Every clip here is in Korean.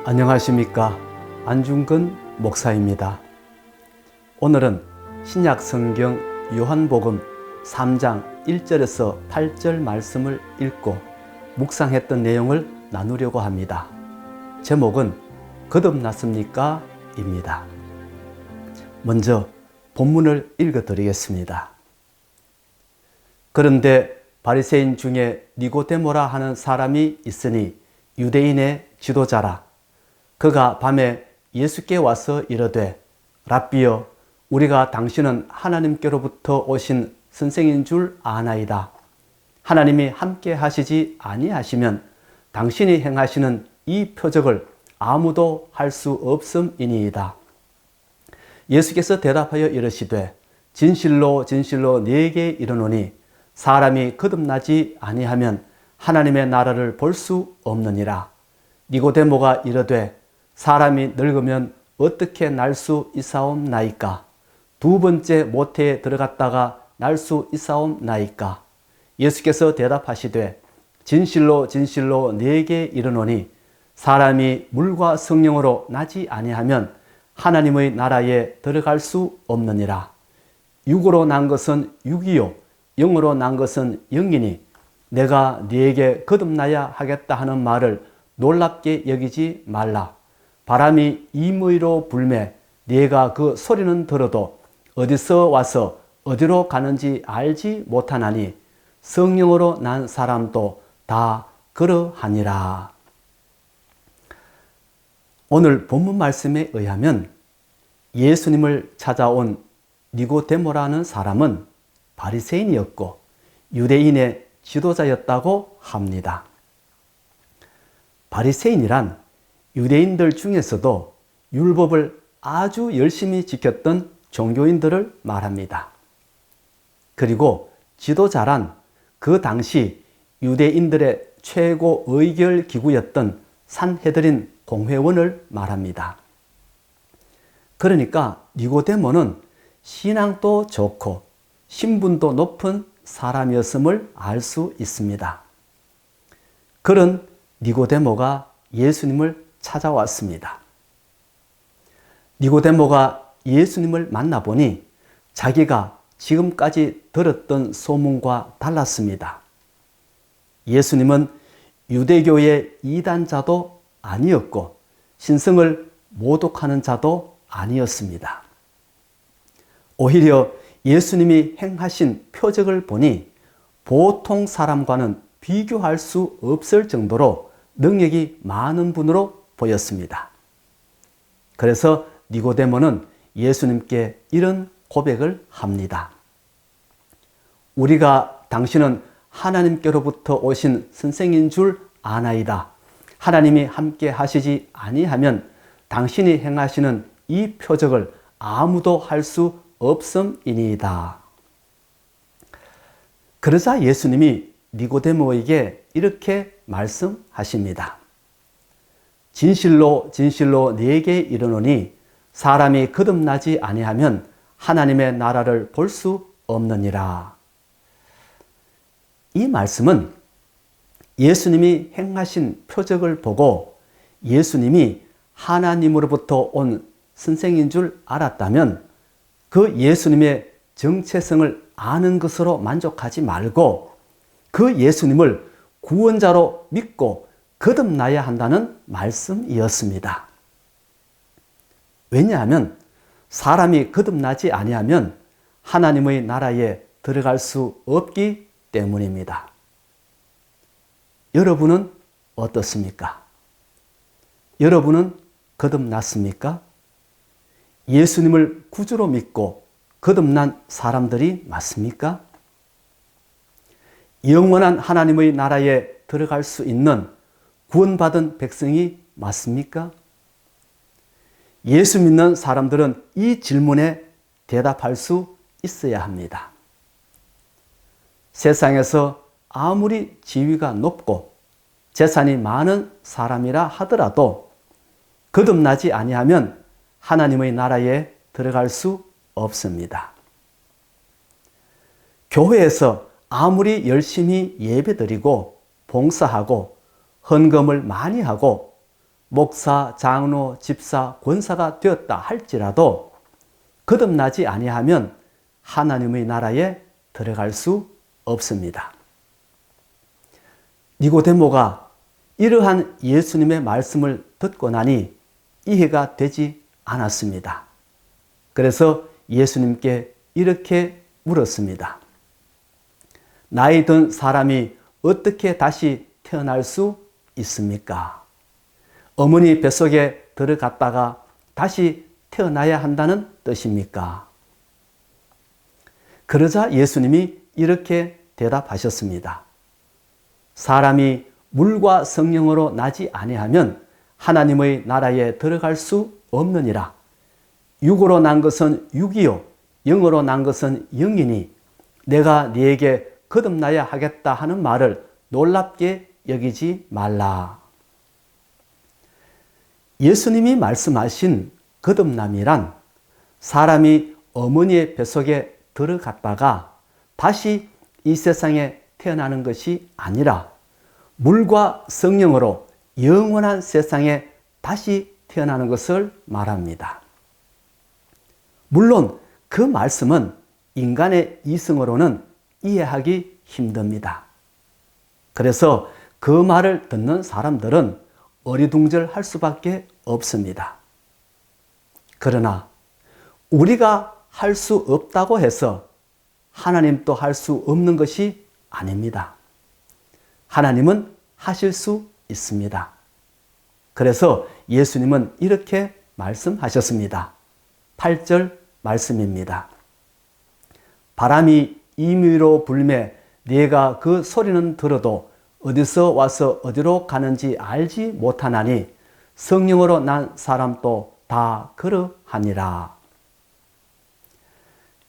안녕하십니까. 안중근 목사입니다. 오늘은 신약 성경 요한복음 3장 1절에서 8절 말씀을 읽고 묵상했던 내용을 나누려고 합니다. 제목은 거듭났습니까? 입니다. 먼저 본문을 읽어드리겠습니다. 그런데 바리새인 중에 니고데모라 하는 사람이 있으니 유대인의 지도자라. 그가 밤에 예수께 와서 이르되 랍비여, 우리가 당신은 하나님께로부터 오신 선생인 줄 아나이다. 하나님이 함께 하시지 아니하시면 당신이 행하시는 이 표적을 아무도 할 수 없음이니이다. 예수께서 대답하여 이르시되 진실로 진실로 네게 이르노니 사람이 거듭나지 아니하면 하나님의 나라를 볼 수 없느니라. 니고데모가 이르되 사람이 늙으면 어떻게 날 수 있사옵나이까? 두 번째 모태에 들어갔다가 날 수 있사옵나이까? 예수께서 대답하시되 진실로 진실로 네게 이르노니 사람이 물과 성령으로 나지 아니하면 하나님의 나라에 들어갈 수 없느니라. 육으로 난 것은 육이요 영으로 난 것은 영이니 내가 네게 거듭나야 하겠다 하는 말을 놀랍게 여기지 말라. 바람이 임의로 불매 네가 그 소리는 들어도 어디서 와서 어디로 가는지 알지 못하나니 성령으로 난 사람도 다 그러하니라. 오늘 본문 말씀에 의하면 예수님을 찾아온 니고데모라는 사람은 바리새인이었고 유대인의 지도자였다고 합니다. 바리새인이란 유대인들 중에서도 율법을 아주 열심히 지켰던 종교인들을 말합니다. 그리고 지도자란 그 당시 유대인들의 최고 의결 기구였던 산헤드린 공회원을 말합니다. 그러니까 니고데모는 신앙도 좋고 신분도 높은 사람이었음을 알 수 있습니다. 그런 니고데모가 예수님을 찾아왔습니다. 니고데모가 예수님을 만나보니 자기가 지금까지 들었던 소문과 달랐습니다. 예수님은 유대교의 이단자도 아니었고 신성을 모독하는 자도 아니었습니다. 오히려 예수님이 행하신 표적을 보니 보통 사람과는 비교할 수 없을 정도로 능력이 많은 분으로 보였습니다. 그래서 니고데모는 예수님께 이런 고백을 합니다. 우리가 당신은 하나님께로부터 오신 선생인 줄 아나이다. 하나님이 함께 하시지 아니하면 당신이 행하시는 이 표적을 아무도 할 수 없음이니이다. 그러자 예수님이 니고데모에게 이렇게 말씀하십니다. 진실로 진실로 네게 이르노니 사람이 거듭나지 아니하면 하나님의 나라를 볼 수 없느니라. 이 말씀은 예수님이 행하신 표적을 보고 예수님이 하나님으로부터 온 선생인 줄 알았다면 그 예수님의 정체성을 아는 것으로 만족하지 말고 그 예수님을 구원자로 믿고 거듭나야 한다는 말씀이었습니다. 왜냐하면 사람이 거듭나지 아니하면 하나님의 나라에 들어갈 수 없기 때문입니다. 여러분은 어떻습니까? 여러분은 거듭났습니까? 예수님을 구주로 믿고 거듭난 사람들이 맞습니까? 영원한 하나님의 나라에 들어갈 수 있는 구원받은 백성이 맞습니까? 예수 믿는 사람들은 이 질문에 대답할 수 있어야 합니다. 세상에서 아무리 지위가 높고 재산이 많은 사람이라 하더라도 거듭나지 아니하면 하나님의 나라에 들어갈 수 없습니다. 교회에서 아무리 열심히 예배드리고 봉사하고 헌금을 많이 하고 목사, 장로, 집사, 권사가 되었다 할지라도 거듭나지 아니하면 하나님의 나라에 들어갈 수 없습니다. 니고데모가 이러한 예수님의 말씀을 듣고 나니 이해가 되지 않았습니다. 그래서 예수님께 이렇게 물었습니다. 나이 든 사람이 어떻게 다시 태어날 수 있습니까? 어머니 뱃속에 들어갔다가 다시 태어나야 한다는 뜻입니까? 그러자 예수님이 이렇게 대답하셨습니다. 사람이 물과 성령으로 나지 아니하면 하나님의 나라에 들어갈 수 없느니라. 육으로 난 것은 육이요 영으로 난 것은 영이니 내가 네게 거듭나야 하겠다 하는 말을 놀랍게 여기지 말라. 예수님이 말씀하신 거듭남이란 사람이 어머니의 뱃속에 들어갔다가 다시 이 세상에 태어나는 것이 아니라 물과 성령으로 영원한 세상에 다시 태어나는 것을 말합니다. 물론 그 말씀은 인간의 이성으로는 이해하기 힘듭니다. 그래서 그 말을 듣는 사람들은 어리둥절할 수밖에 없습니다. 그러나 우리가 할 수 없다고 해서 하나님도 할 수 없는 것이 아닙니다. 하나님은 하실 수 있습니다. 그래서 예수님은 이렇게 말씀하셨습니다. 8절 말씀입니다. 바람이 임의로 불매 네가 그 소리는 들어도 어디서 와서 어디로 가는지 알지 못하나니 성령으로 난 사람도 다 그러하니라.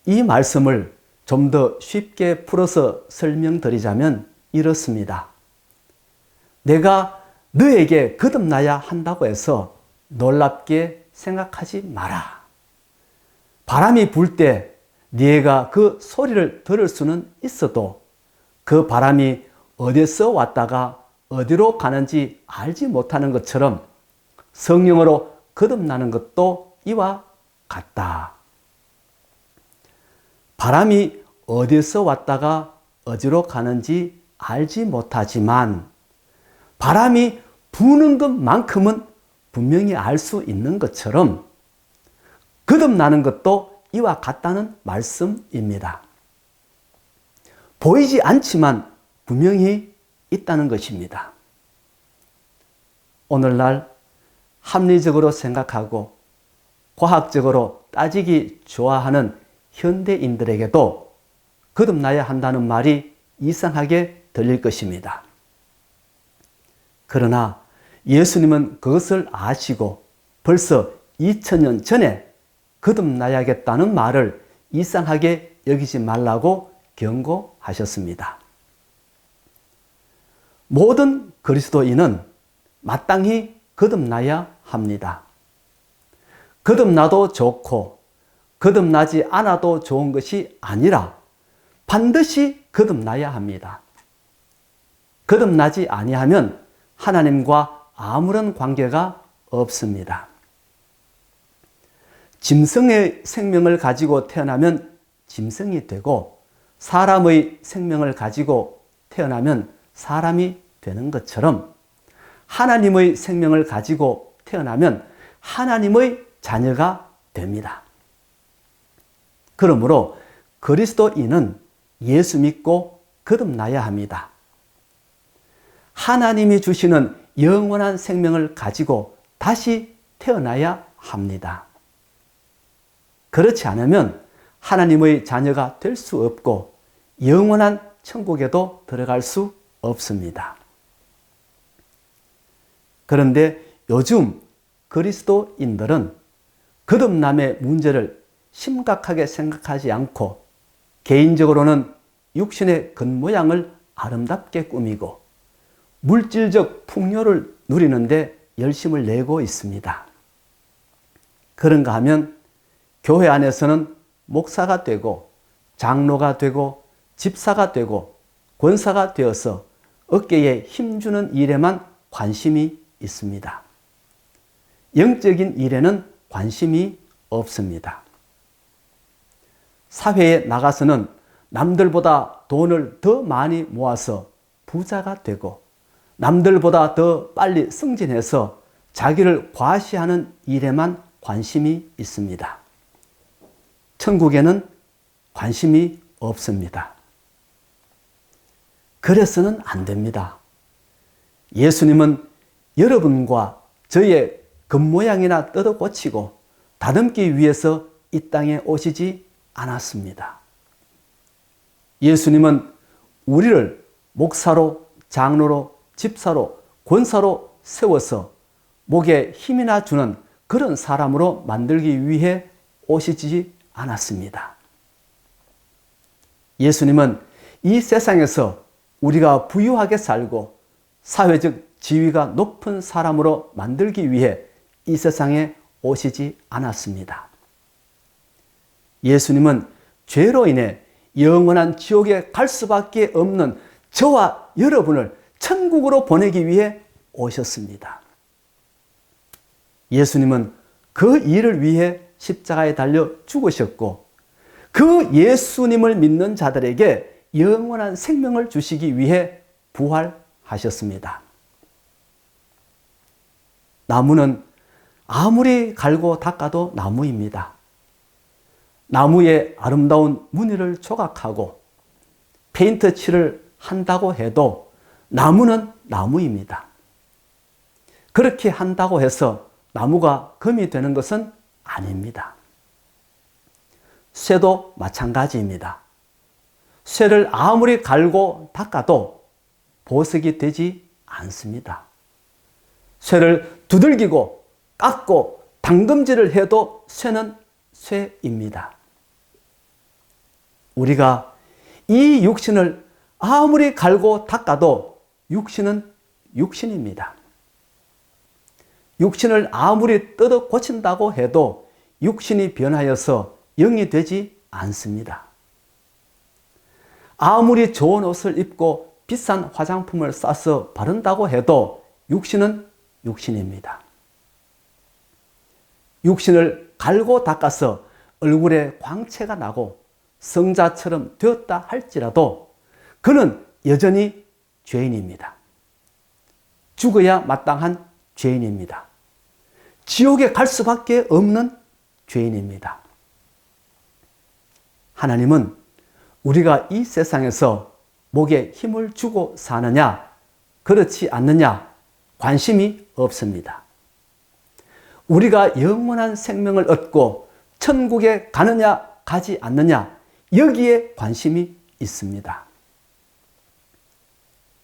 이 말씀을 좀 더 쉽게 풀어서 설명드리자면 이렇습니다. 내가 너에게 거듭나야 한다고 해서 놀랍게 생각하지 마라. 바람이 불 때 네가 그 소리를 들을 수는 있어도 그 바람이 어디서 왔다가 어디로 가는지 알지 못하는 것처럼 성령으로 거듭나는 것도 이와 같다. 바람이 어디서 왔다가 어디로 가는지 알지 못하지만 바람이 부는 것만큼은 분명히 알 수 있는 것처럼 거듭나는 것도 이와 같다는 말씀입니다. 보이지 않지만 분명히 있다는 것입니다. 오늘날 합리적으로 생각하고 과학적으로 따지기 좋아하는 현대인들에게도 거듭나야 한다는 말이 이상하게 들릴 것입니다. 그러나 예수님은 그것을 아시고 벌써 2000년 전에 거듭나야겠다는 말을 이상하게 여기지 말라고 경고하셨습니다. 모든 그리스도인은 마땅히 거듭나야 합니다. 거듭나도 좋고 거듭나지 않아도 좋은 것이 아니라 반드시 거듭나야 합니다. 거듭나지 아니하면 하나님과 아무런 관계가 없습니다. 짐승의 생명을 가지고 태어나면 짐승이 되고 사람의 생명을 가지고 태어나면 사람이 되는 것처럼 하나님의 생명을 가지고 태어나면 하나님의 자녀가 됩니다. 그러므로 그리스도인은 예수 믿고 거듭나야 합니다. 하나님이 주시는 영원한 생명을 가지고 다시 태어나야 합니다. 그렇지 않으면 하나님의 자녀가 될 수 없고 영원한 천국에도 들어갈 수 없습니다. 그런데 요즘 그리스도인들은 거듭남의 문제를 심각하게 생각하지 않고 개인적으로는 육신의 겉모양을 아름답게 꾸미고 물질적 풍요를 누리는데 열심을 내고 있습니다. 그런가 하면 교회 안에서는 목사가 되고 장로가 되고 집사가 되고 권사가 되어서 어깨에 힘주는 일에만 관심이 있습니다. 영적인 일에는 관심이 없습니다. 사회에 나가서는 남들보다 돈을 더 많이 모아서 부자가 되고 남들보다 더 빨리 승진해서 자기를 과시하는 일에만 관심이 있습니다. 천국에는 관심이 없습니다. 그래서는 안 됩니다. 예수님은 여러분과 저의 겉모양이나 뜯어 고치고 다듬기 위해서 이 땅에 오시지 않았습니다. 예수님은 우리를 목사로, 장로로, 집사로, 권사로 세워서 목에 힘이나 주는 그런 사람으로 만들기 위해 오시지 않았습니다. 예수님은 이 세상에서 우리가 부유하게 살고 사회적 지위가 높은 사람으로 만들기 위해 이 세상에 오시지 않았습니다. 예수님은 죄로 인해 영원한 지옥에 갈 수밖에 없는 저와 여러분을 천국으로 보내기 위해 오셨습니다. 예수님은 그 일을 위해 십자가에 달려 죽으셨고 그 예수님을 믿는 자들에게 영원한 생명을 주시기 위해 부활하셨습니다. 나무는 아무리 갈고 닦아도 나무입니다. 나무에 아름다운 무늬를 조각하고 페인트 칠을 한다고 해도 나무는 나무입니다. 그렇게 한다고 해서 나무가 금이 되는 것은 아닙니다. 쇠도 마찬가지입니다. 쇠를 아무리 갈고 닦아도 보석이 되지 않습니다. 쇠를 두들기고 깎고 당금질을 해도 쇠는 쇠입니다. 우리가 이 육신을 아무리 갈고 닦아도 육신은 육신입니다. 육신을 아무리 뜯어 고친다고 해도 육신이 변하여서 영이 되지 않습니다. 아무리 좋은 옷을 입고 비싼 화장품을 싸서 바른다고 해도 육신은 육신입니다. 육신을 갈고 닦아서 얼굴에 광채가 나고 성자처럼 되었다 할지라도 그는 여전히 죄인입니다. 죽어야 마땅한 죄인입니다. 지옥에 갈 수밖에 없는 죄인입니다. 하나님은 우리가 이 세상에서 목에 힘을 주고 사느냐, 그렇지 않느냐 관심이 없습니다. 우리가 영원한 생명을 얻고 천국에 가느냐, 가지 않느냐 여기에 관심이 있습니다.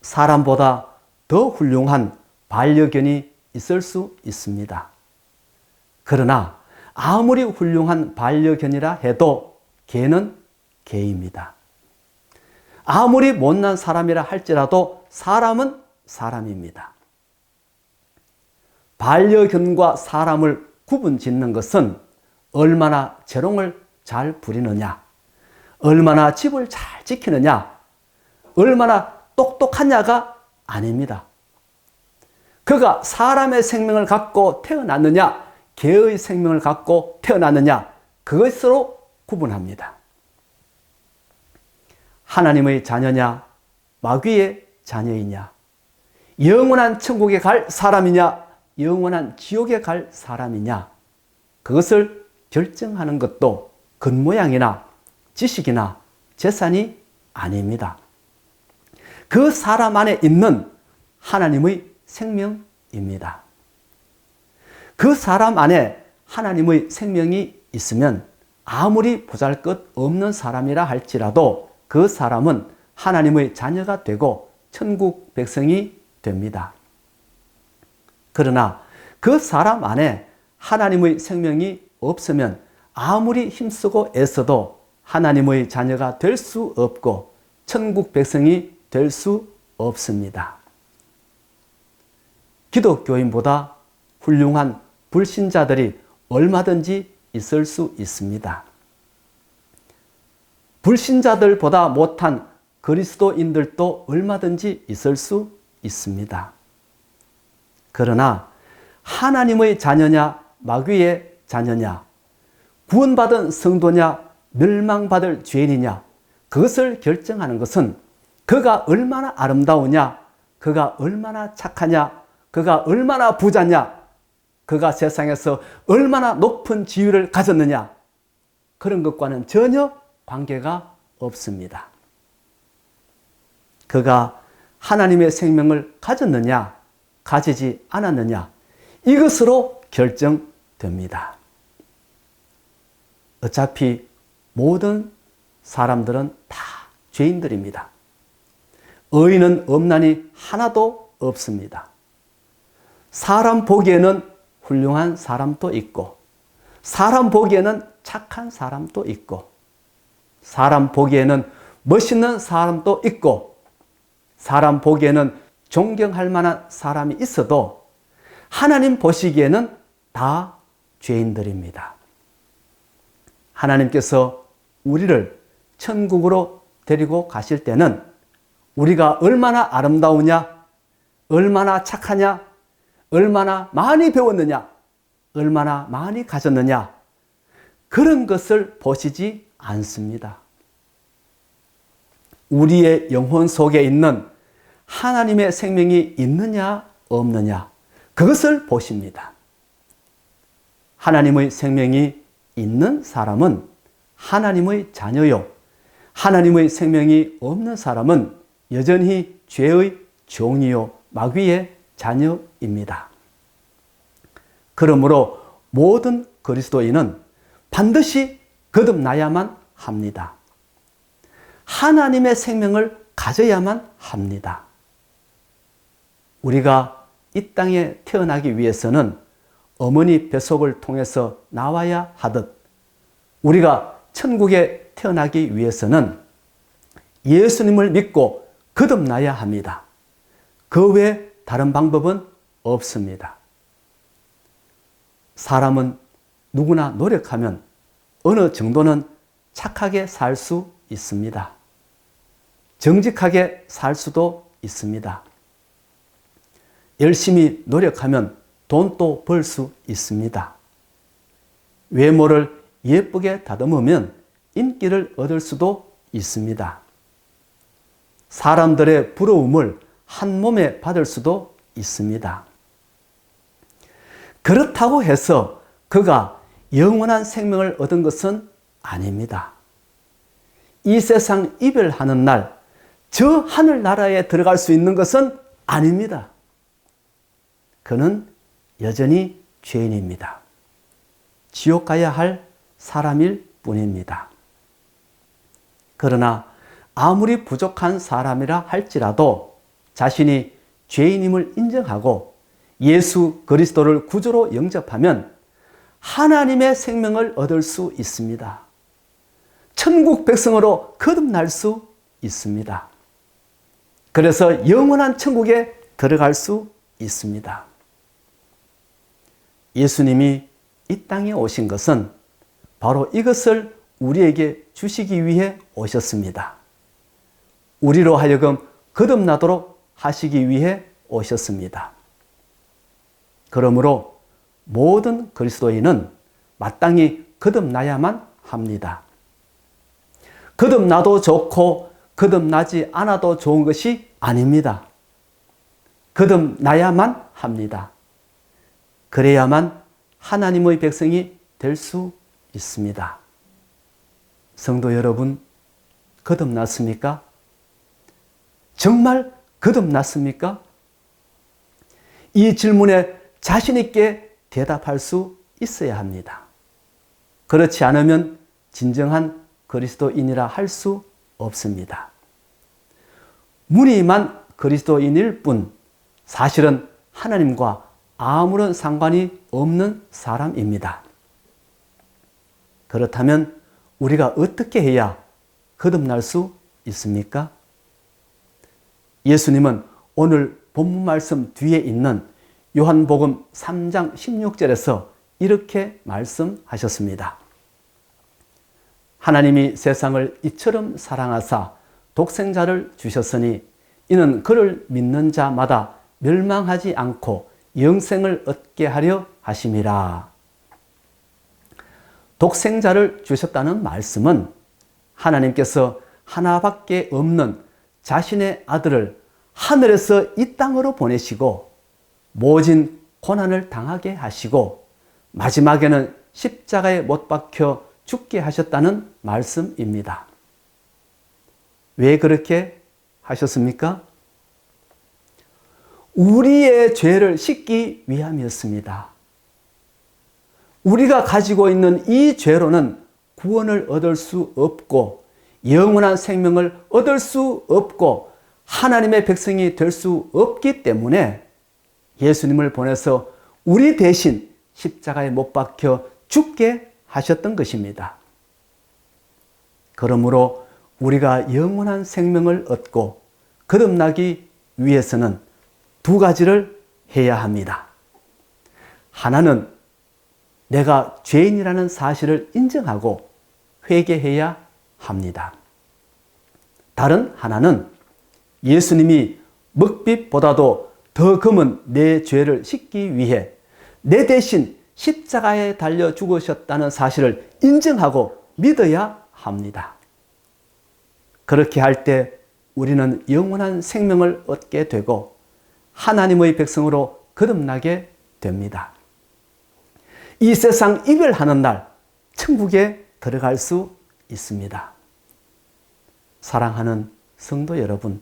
사람보다 더 훌륭한 반려견이 있을 수 있습니다. 그러나 아무리 훌륭한 반려견이라 해도 개는 개입니다. 아무리 못난 사람이라 할지라도 사람은 사람입니다. 반려견과 사람을 구분 짓는 것은 얼마나 재롱을 잘 부리느냐, 얼마나 집을 잘 지키느냐, 얼마나 똑똑하냐가 아닙니다. 그가 사람의 생명을 갖고 태어났느냐, 개의 생명을 갖고 태어났느냐, 그것으로 구분합니다. 하나님의 자녀냐, 마귀의 자녀이냐, 영원한 천국에 갈 사람이냐, 영원한 지옥에 갈 사람이냐, 그것을 결정하는 것도 겉모양이나 지식이나 재산이 아닙니다. 그 사람 안에 있는 하나님의 생명입니다. 그 사람 안에 하나님의 생명이 있으면 아무리 보잘것없는 사람이라 할지라도 그 사람은 하나님의 자녀가 되고 천국 백성이 됩니다. 그러나 그 사람 안에 하나님의 생명이 없으면 아무리 힘쓰고 애써도 하나님의 자녀가 될 수 없고 천국 백성이 될 수 없습니다. 기독교인보다 훌륭한 불신자들이 얼마든지 있을 수 있습니다. 불신자들보다 못한 그리스도인들도 얼마든지 있을 수 있습니다. 그러나 하나님의 자녀냐 마귀의 자녀냐, 구원받은 성도냐 멸망받을 죄인이냐, 그것을 결정하는 것은 그가 얼마나 아름다우냐, 그가 얼마나 착하냐, 그가 얼마나 부자냐, 그가 세상에서 얼마나 높은 지위를 가졌느냐, 그런 것과는 전혀 관계가 없습니다. 그가 하나님의 생명을 가졌느냐 가지지 않았느냐, 이것으로 결정됩니다. 어차피 모든 사람들은 다 죄인들입니다. 의인은 없나니 하나도 없습니다. 사람 보기에는 훌륭한 사람도 있고, 사람 보기에는 착한 사람도 있고, 사람 보기에는 멋있는 사람도 있고, 사람 보기에는 존경할 만한 사람이 있어도 하나님 보시기에는 다 죄인들입니다. 하나님께서 우리를 천국으로 데리고 가실 때는 우리가 얼마나 아름다우냐, 얼마나 착하냐, 얼마나 많이 배웠느냐, 얼마나 많이 가졌느냐, 그런 것을 보시지 않습니다. 우리의 영혼 속에 있는 하나님의 생명이 있느냐 없느냐, 그것을 보십니다. 하나님의 생명이 있는 사람은 하나님의 자녀요, 하나님의 생명이 없는 사람은 여전히 죄의 종이요 마귀의 자녀입니다. 그러므로 모든 그리스도인은 반드시 거듭나야만 합니다. 하나님의 생명을 가져야만 합니다. 우리가 이 땅에 태어나기 위해서는 어머니 뱃속을 통해서 나와야 하듯, 우리가 천국에 태어나기 위해서는 예수님을 믿고 거듭나야 합니다. 그 외에 다른 방법은 없습니다. 사람은 누구나 노력하면 어느 정도는 착하게 살 수 있습니다. 정직하게 살 수도 있습니다. 열심히 노력하면 돈도 벌 수 있습니다. 외모를 예쁘게 다듬으면 인기를 얻을 수도 있습니다. 사람들의 부러움을 한 몸에 받을 수도 있습니다. 그렇다고 해서 그가 영원한 생명을 얻은 것은 아닙니다. 이 세상 이별하는 날, 저 하늘나라에 들어갈 수 있는 것은 아닙니다. 그는 여전히 죄인입니다. 지옥 가야 할 사람일 뿐입니다. 그러나 아무리 부족한 사람이라 할지라도 자신이 죄인임을 인정하고 예수 그리스도를 구주로 영접하면 하나님의 생명을 얻을 수 있습니다. 천국 백성으로 거듭날 수 있습니다. 그래서 영원한 천국에 들어갈 수 있습니다. 예수님이 이 땅에 오신 것은 바로 이것을 우리에게 주시기 위해 오셨습니다. 우리로 하여금 거듭나도록 하시기 위해 오셨습니다. 그러므로 모든 그리스도인은 마땅히 거듭나야만 합니다. 거듭나도 좋고 거듭나지 않아도 좋은 것이 아닙니다. 거듭나야만 합니다. 그래야만 하나님의 백성이 될 수 있습니다. 성도 여러분, 거듭났습니까? 정말 거듭났습니까? 이 질문에 자신 있게 대답할 수 있어야 합니다. 그렇지 않으면 진정한 그리스도인이라 할 수 없습니다. 무늬만 그리스도인일 뿐 사실은 하나님과 아무런 상관이 없는 사람입니다. 그렇다면 우리가 어떻게 해야 거듭날 수 있습니까? 예수님은 오늘 본문 말씀 뒤에 있는 요한복음 3장 16절에서 이렇게 말씀하셨습니다. 하나님이 세상을 이처럼 사랑하사 독생자를 주셨으니 이는 그를 믿는 자마다 멸망하지 않고 영생을 얻게 하려 하심이라. 독생자를 주셨다는 말씀은 하나님께서 하나밖에 없는 자신의 아들을 하늘에서 이 땅으로 보내시고 모진 고난을 당하게 하시고 마지막에는 십자가에 못 박혀 죽게 하셨다는 말씀입니다. 왜 그렇게 하셨습니까? 우리의 죄를 씻기 위함이었습니다. 우리가 가지고 있는 이 죄로는 구원을 얻을 수 없고 영원한 생명을 얻을 수 없고 하나님의 백성이 될 수 없기 때문에 예수님을 보내서 우리 대신 십자가에 못 박혀 죽게 하셨던 것입니다. 그러므로 우리가 영원한 생명을 얻고 거듭나기 위해서는 두 가지를 해야 합니다. 하나는 내가 죄인이라는 사실을 인정하고 회개해야 합니다. 다른 하나는 예수님이 먹빛보다도 더 검은 내 죄를 씻기 위해 내 대신 십자가에 달려 죽으셨다는 사실을 인정하고 믿어야 합니다. 그렇게 할 때 우리는 영원한 생명을 얻게 되고 하나님의 백성으로 거듭나게 됩니다. 이 세상 이별하는 날 천국에 들어갈 수 있습니다. 사랑하는 성도 여러분,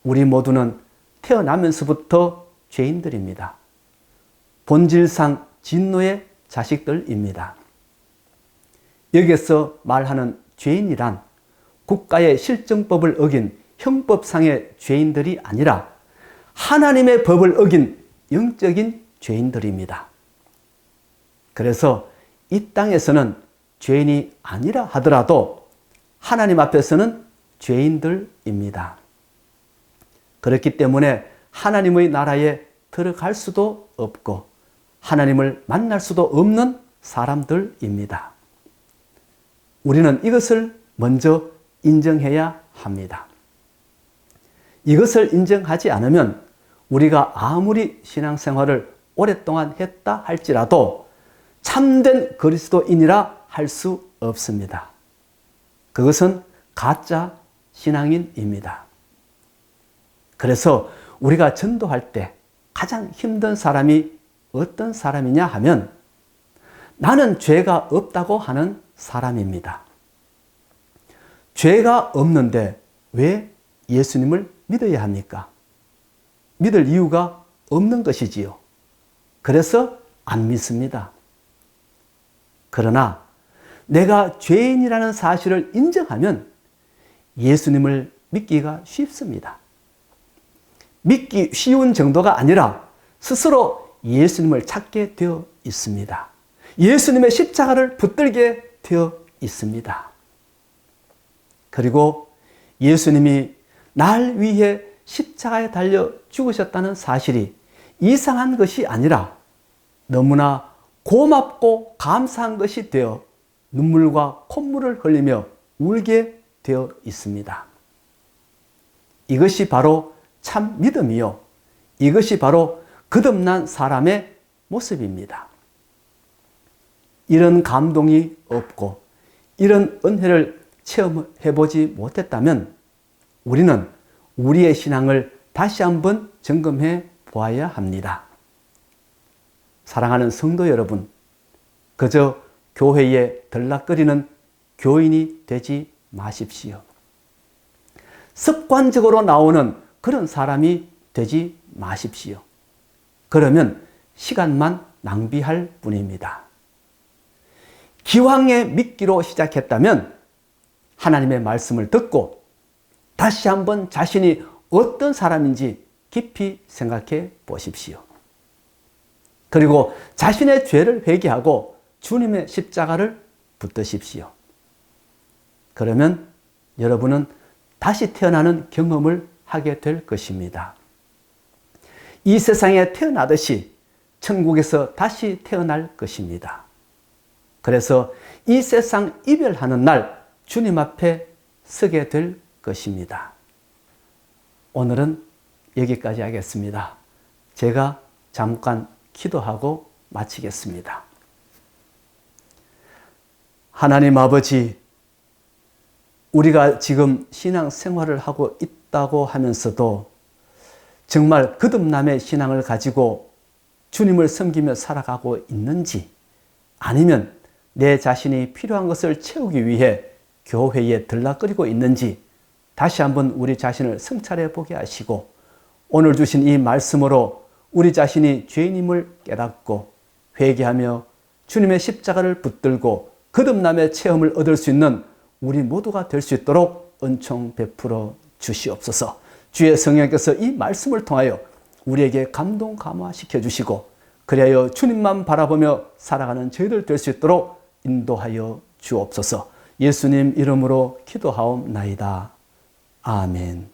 우리 모두는 태어나면서부터 죄인들입니다. 본질상 진노의 자식들입니다. 여기서 말하는 죄인이란 국가의 실정법을 어긴 형법상의 죄인들이 아니라 하나님의 법을 어긴 영적인 죄인들입니다. 그래서 이 땅에서는 죄인이 아니라 하더라도 하나님 앞에서는 죄인들입니다. 그렇기 때문에 하나님의 나라에 들어갈 수도 없고 하나님을 만날 수도 없는 사람들입니다. 우리는 이것을 먼저 인정해야 합니다. 이것을 인정하지 않으면 우리가 아무리 신앙생활을 오랫동안 했다 할지라도 참된 그리스도인이라 할 수 없습니다. 그것은 가짜 신앙인입니다. 그래서 우리가 전도할 때 가장 힘든 사람이 어떤 사람이냐 하면 나는 죄가 없다고 하는 사람입니다. 죄가 없는데 왜 예수님을 믿어야 합니까? 믿을 이유가 없는 것이지요. 그래서 안 믿습니다. 그러나 내가 죄인이라는 사실을 인정하면 예수님을 믿기가 쉽습니다. 믿기 쉬운 정도가 아니라 스스로 예수님을 찾게 되어 있습니다. 예수님의 십자가를 붙들게 되어 있습니다. 그리고 예수님이 날 위해 십자가에 달려 죽으셨다는 사실이 이상한 것이 아니라 너무나 고맙고 감사한 것이 되어 눈물과 콧물을 흘리며 울게 되어 있습니다. 이것이 바로 참 믿음이요. 이것이 바로 거듭난 사람의 모습입니다. 이런 감동이 없고 이런 은혜를 체험해보지 못했다면 우리는 우리의 신앙을 다시 한번 점검해 보아야 합니다. 사랑하는 성도 여러분, 그저 교회에 들락거리는 교인이 되지 마십시오. 습관적으로 나오는 그런 사람이 되지 마십시오. 그러면 시간만 낭비할 뿐입니다. 기왕에 믿기로 시작했다면 하나님의 말씀을 듣고 다시 한번 자신이 어떤 사람인지 깊이 생각해 보십시오. 그리고 자신의 죄를 회개하고 주님의 십자가를 붙드십시오. 그러면 여러분은 다시 태어나는 경험을 하게 될 것입니다. 이 세상에 태어나듯이 천국에서 다시 태어날 것입니다. 그래서 이 세상 이별하는 날 주님 앞에 서게 될 것입니다. 오늘은 여기까지 하겠습니다. 제가 잠깐 기도하고 마치겠습니다. 하나님 아버지, 우리가 지금 신앙생활을 하고 있다고 하면서도 정말 거듭남의 신앙을 가지고 주님을 섬기며 살아가고 있는지, 아니면 내 자신이 필요한 것을 채우기 위해 교회에 들락거리고 있는지 다시 한번 우리 자신을 성찰해 보게 하시고, 오늘 주신 이 말씀으로 우리 자신이 죄인임을 깨닫고 회개하며 주님의 십자가를 붙들고 거듭남의 체험을 얻을 수 있는 우리 모두가 될 수 있도록 은총 베풀어 주시옵소서. 주의 성령께서 이 말씀을 통하여 우리에게 감동 감화시켜 주시고, 그리하여 주님만 바라보며 살아가는 저희들 될 수 있도록 인도하여 주옵소서. 예수님 이름으로 기도하옵나이다. 아멘.